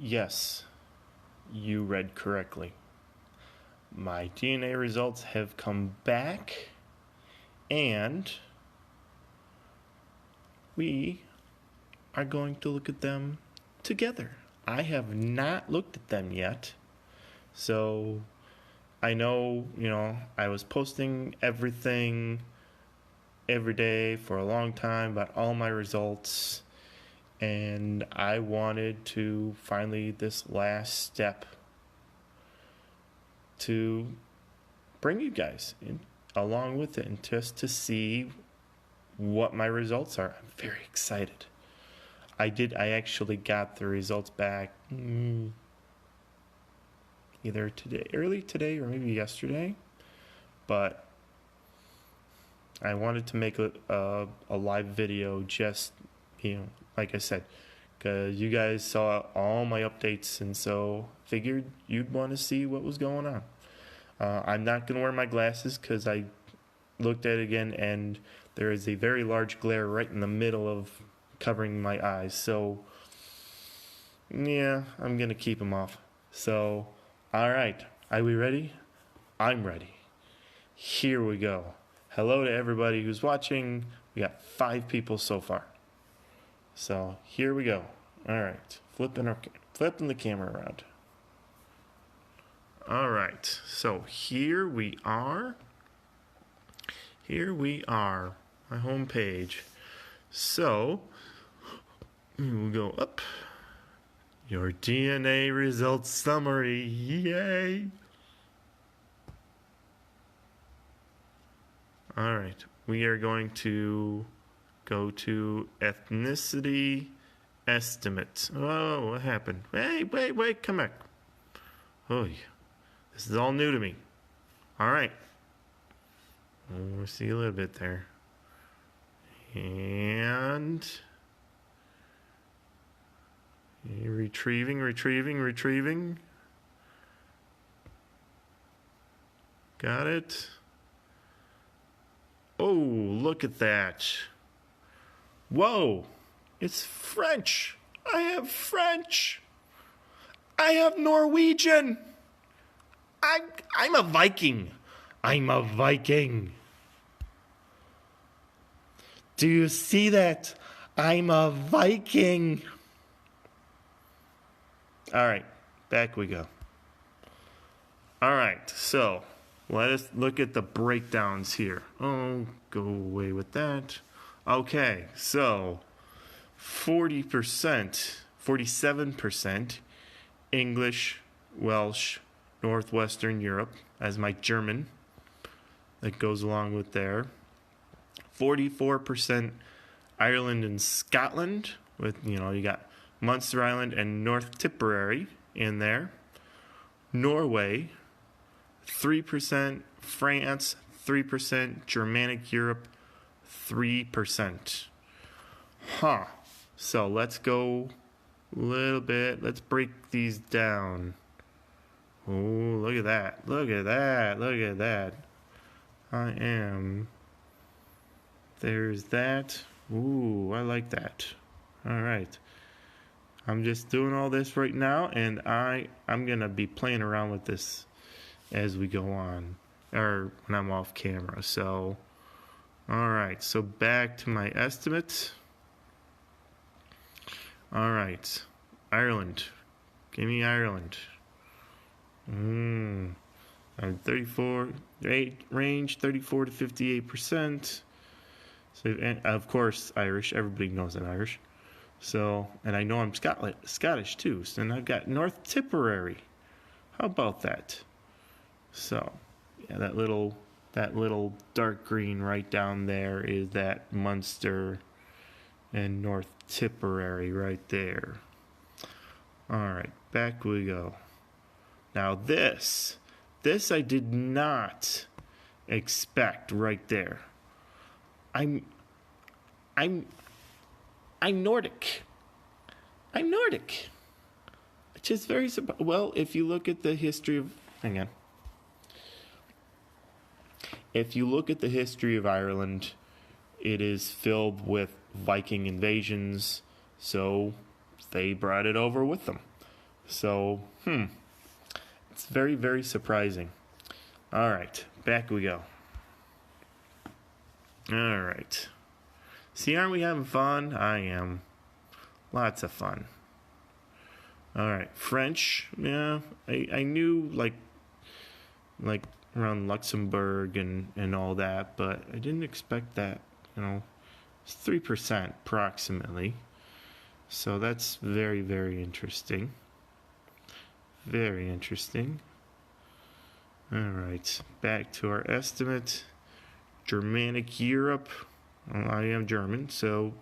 Yes, you read correctly. My DNA results have come back, and we are going to look at them together. I have not looked at them yet, so I know, I was posting everything every day for a long time about all my results, and I wanted to finally, this last step, to bring you guys in along with it and just to see what my results are. I'm very excited. I actually got the results back either today, early today, or maybe yesterday, but I wanted to make a live video just, like I said, because you guys saw all my updates, and so figured you'd want to see what was going on. I'm not going to wear my glasses because I looked at it again, and there is a very large glare right in the middle of covering my eyes. So, yeah, I'm going to keep them off. So, all right. Are we ready? I'm ready. Here we go. Hello to everybody who's watching. We got 5 people so far. So, here we go. All right. Flipping the camera around. All right. So, here we are. My home page. So, we'll go up. Your DNA results summary. Yay! All right. We are going to go to ethnicity estimates. Oh, what happened? Wait, come back. Oh, yeah. This is all new to me. All right. We'll see a little bit there. And retrieving. Got it. Oh, look at that. Whoa, it's French. I have French. I have Norwegian. I'm a Viking. Do you see that? I'm a Viking. All right, back we go. All right, so let us look at the breakdowns here. Oh, go away with that. Okay, so 40%, 47% English, Welsh, Northwestern Europe as my German. That goes along with there. 44% Ireland and Scotland with, you got Munster Island and North Tipperary in there. Norway, 3%, France, 3%, Germanic Europe, 3%. So let's go a little bit. Let's break these down. Oh, look at that. There's that. Ooh, I like that. All right. I'm just doing all this right now, and I'm going to be playing around with this as we go on, or when I'm off camera. So, all right. So back to my estimates. All right. Ireland. Give me Ireland. 34, range 34 to 58%. So, and of course, Irish. Everybody knows I'm Irish. So, and I know I'm Scottish too. So, and I've got North Tipperary. How about that? So, yeah, that little dark green right down there is that Munster and North Tipperary right there. All right, back we go. Now this I did not expect right there. I'm Nordic. Which is very well, if you look at the history of If you look at the history of Ireland, it is filled with Viking invasions, so they brought it over with them. So, it's very, very surprising. All right, back we go. All right. See, aren't we having fun? I am. Lots of fun. All right, French. Yeah, I knew like around Luxembourg and all that, but I didn't expect that. It's 3% approximately. So that's very, very interesting. Very interesting. All right, back to our estimate. Germanic Europe. Well, I am German, so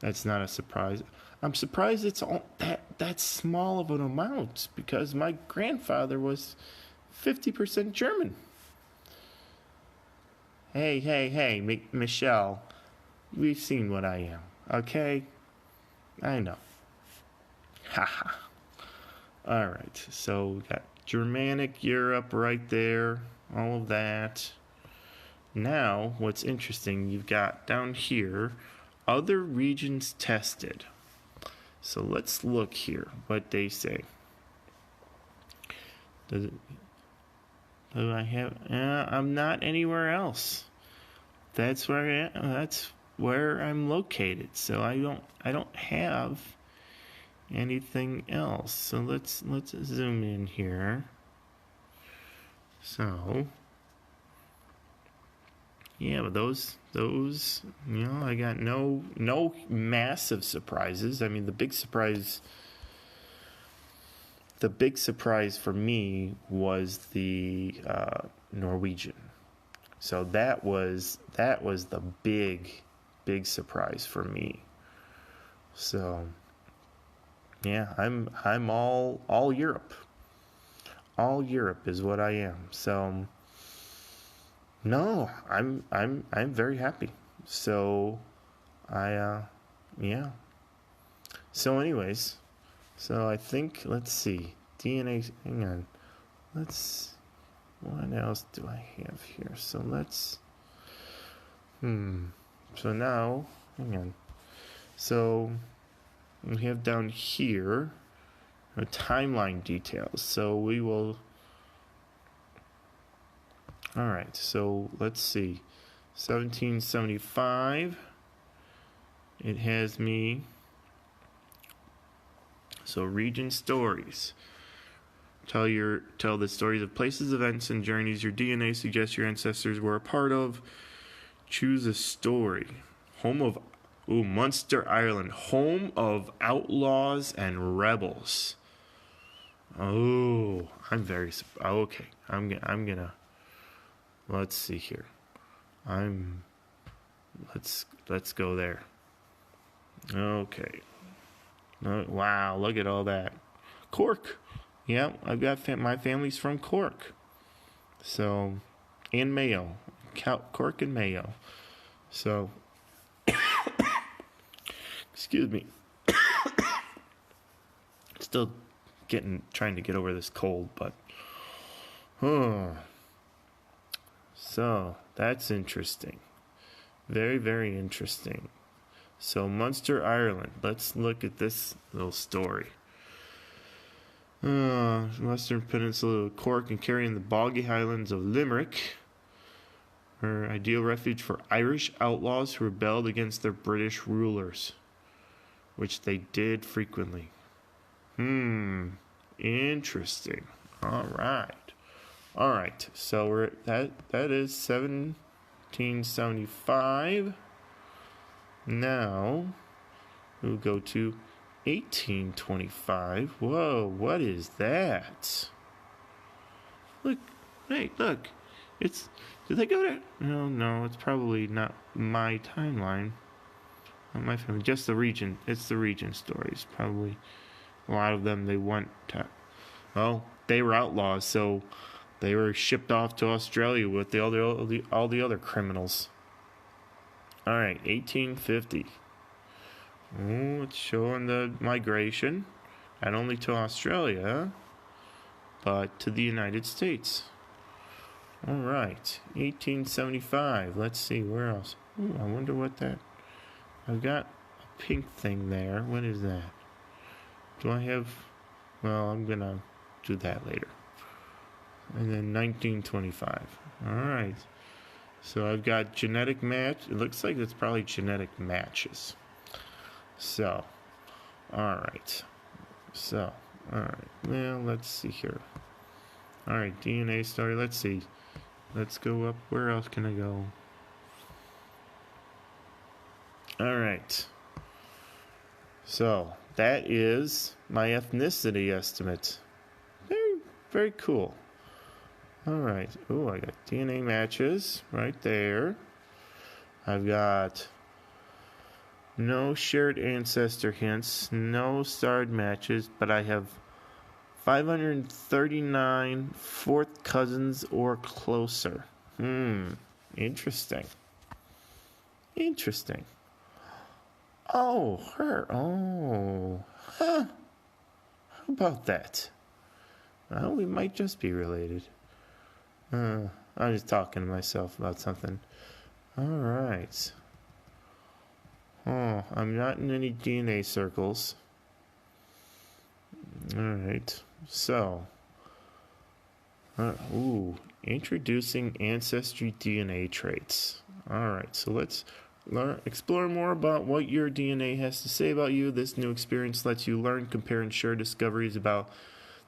that's not a surprise. I'm surprised it's all that small of an amount because my grandfather was 50% German. Hey, Michelle, we've seen what I am, okay? I know. Haha. All right, so we got Germanic Europe right there, all of that. Now, what's interesting, you've got down here, other regions tested. So let's look here, what they say. Do I have? I'm not anywhere else. That's where I'm located. So I don't have anything else. So let's zoom in here. So yeah, but those I got no massive surprises. I mean, the big surprise for me was the Norwegian. So that was the big surprise for me. So yeah, I'm all Europe. All Europe is what I am. So no, I'm very happy. So yeah. So anyways, so I think, let's see, DNA, hang on. What else do I have here? So let's so now, hang on. So we have down here timeline details. So we will. All right, so let's see. 1775. It has me. So region stories. Tell the stories of places, events, and journeys your DNA suggests your ancestors were a part of. Choose a story. Munster, Ireland. Home of outlaws and rebels. Oh, I'm very. Okay, I'm gonna. Let's see here. Let's go there. Okay. Oh, wow, look at all that. Cork. Yeah, I've got my family's from Cork. So, and Mayo. Cork and Mayo. So, excuse me. Still trying to get over this cold, but so that's interesting. Very, very interesting. So Munster, Ireland. Let's look at this little story. Western Peninsula of Cork and Kerry in the boggy highlands of Limerick are ideal refuge for Irish outlaws who rebelled against their British rulers, which they did frequently. Interesting. All right. So we're at that is 1775. Now we'll go to 1825. Whoa, what is that? Look. Did they go there? No, it's probably not my timeline. Not my family. Just the region. It's the region stories. Probably a lot of them they went to. Well, they were outlaws, so they were shipped off to Australia with all the other criminals. All right, 1850. Oh, it's showing the migration, not only to Australia, but to the United States. All right, 1875. Let's see, where else? Ooh, I wonder what that. I've got a pink thing there. What is that? Do I have... Well, I'm going to do that later. And then 1925. All right. So I've got genetic match. It looks like it's probably genetic matches. So, all right. So, all right. Well, let's see here. All right, DNA story. Let's see. Let's go up. Where else can I go? All right. So, that is my ethnicity estimate. Very, very cool. All right. Oh, I got DNA matches right there. I've got no shared ancestor hints, no starred matches, but I have 539 fourth cousins or closer. Interesting. Interesting. Oh, her. Oh. Huh. How about that? Well, we might just be related. I'm just talking to myself about something. All right. Oh, I'm not in any DNA circles. All right. So, introducing Ancestry DNA traits. All right. So let's explore more about what your DNA has to say about you. This new experience lets you learn, compare, and share discoveries about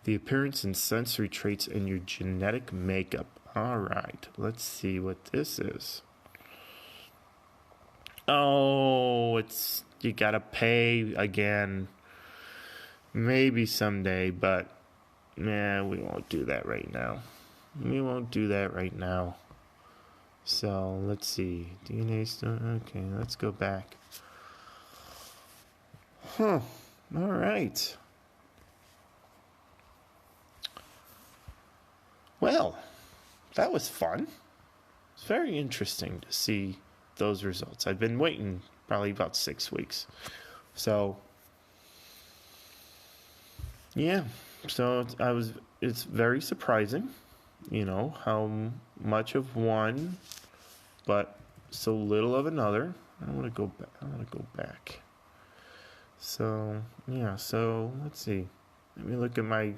the appearance and sensory traits in your genetic makeup. All right. Let's see what this is. Oh, you gotta pay again. Maybe someday, but we won't do that right now. So let's see. DNA stuff. Okay, let's go back. All right. Well, that was fun. It's very interesting to see those results. I've been waiting probably about 6 weeks. So, yeah. So it's very surprising, how much of one, but so little of another. I want to go back. So, yeah. So let's see. Let me look at my.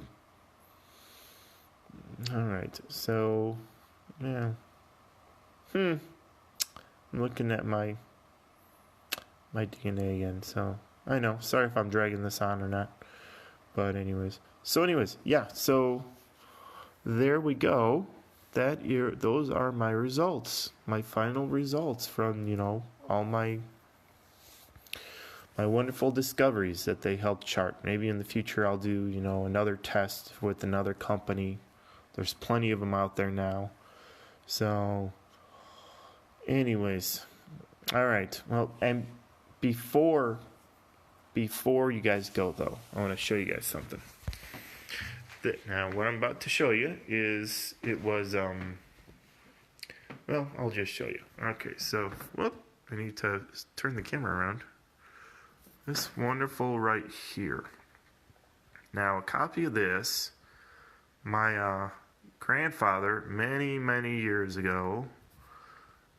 All right. So, yeah. I'm looking at my DNA again, so I know. Sorry if I'm dragging this on or not. But anyways, yeah. So there we go. Those are my results, my final results from all my wonderful discoveries that they helped chart. Maybe in the future I'll do another test with another company. There's plenty of them out there now. So, anyways, all right. Well, and before you guys go, though, I want to show you guys something. Now, what I'm about to show you is, I'll just show you. Okay, so, I need to turn the camera around. This wonderful right here. Now, a copy of this, my grandfather, many, many years ago,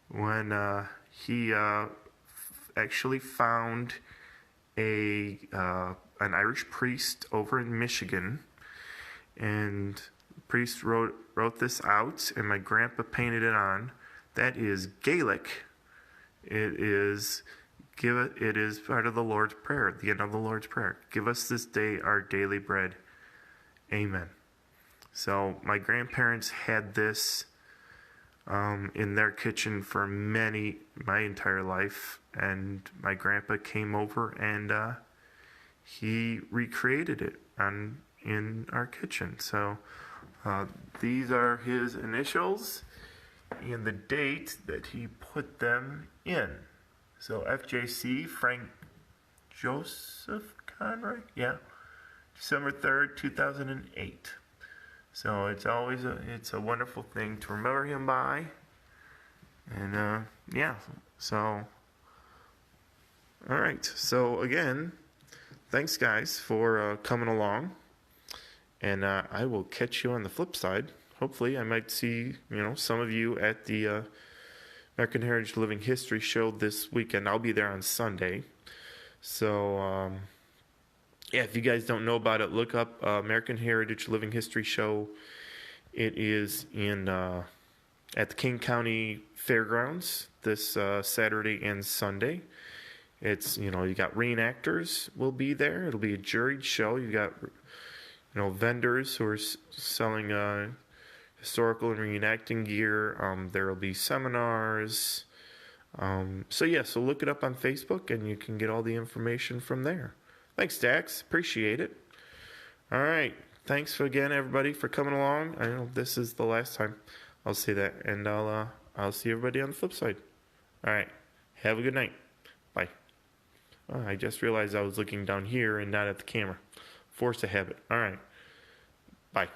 when he actually found an Irish priest over in Michigan, and the priest wrote this out, and my grandpa painted it on. That is Gaelic. It is part of the Lord's Prayer, the end of the Lord's Prayer. Give us this day our daily bread. Amen. So my grandparents had this in their kitchen for my entire life, and my grandpa came over and he recreated it in our kitchen. So these are his initials and the date that he put them in. So FJC, Frank Joseph Conroy, December 3rd, 2008. So it's a wonderful thing to remember him by. And so all right. So again, thanks guys for coming along, and I will catch you on the flip side. Hopefully I might see some of you at the American Heritage Living History show this weekend. I'll be there on Sunday. So Yeah, if you guys don't know about it, look up American Heritage Living History Show. It is in at the King County Fairgrounds this Saturday and Sunday. It's, you got reenactors will be there. It'll be a juried show. You got, vendors who are selling historical and reenacting gear. There will be seminars. So look it up on Facebook and you can get all the information from there. Thanks, Dax. Appreciate it. All right. Thanks again, everybody, for coming along. I know this is the last time I'll say that, and I'll see everybody on the flip side. All right. Have a good night. Bye. Oh, I just realized I was looking down here and not at the camera. Force a habit. All right. Bye.